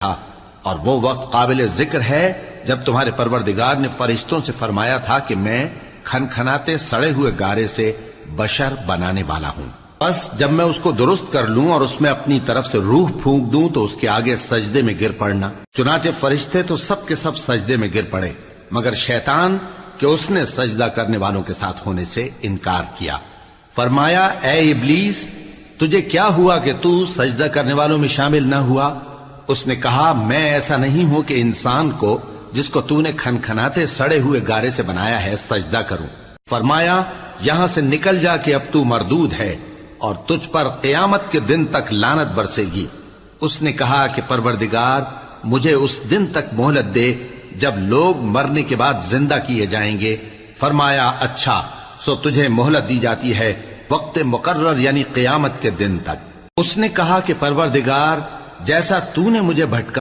تھا، اور وہ وقت قابل ذکر ہے جب تمہارے پروردگار نے فرشتوں سے فرمایا تھا کہ میں کھنکھناتے سڑے ہوئے گارے سے بشر بنانے والا ہوں، بس جب میں اس کو درست کر لوں اور اس میں اپنی طرف سے روح پھونک دوں تو اس کے آگے سجدے میں گر پڑنا۔ چنانچہ فرشتے تو سب کے سب سجدے میں گر پڑے مگر شیطان کہ اس نے سجدہ کرنے والوں کے ساتھ ہونے سے انکار کیا۔ فرمایا اے ابلیس، تجھے کیا ہوا کہ تو سجدہ کرنے والوں میں شامل نہ ہوا؟ اس نے کہا میں ایسا نہیں ہوں کہ انسان کو جس کو تو نے کھنکھناتے سڑے ہوئے گارے سے بنایا ہے سجدہ کروں۔ فرمایا یہاں سے نکل جا کہ اب تو مردود ہے اور تجھ پر قیامت کے دن تک لعنت برسے گی۔ اس نے کہا کہ پروردگار مجھے اس دن تک مہلت دے جب لوگ مرنے کے بعد زندہ کیے جائیں گے۔ فرمایا اچھا، سو تجھے مہلت دی جاتی ہے وقت مقرر یعنی قیامت کے دن تک۔ اس نے کہا کہ پروردگار جیسا تو نے مجھے بھٹکا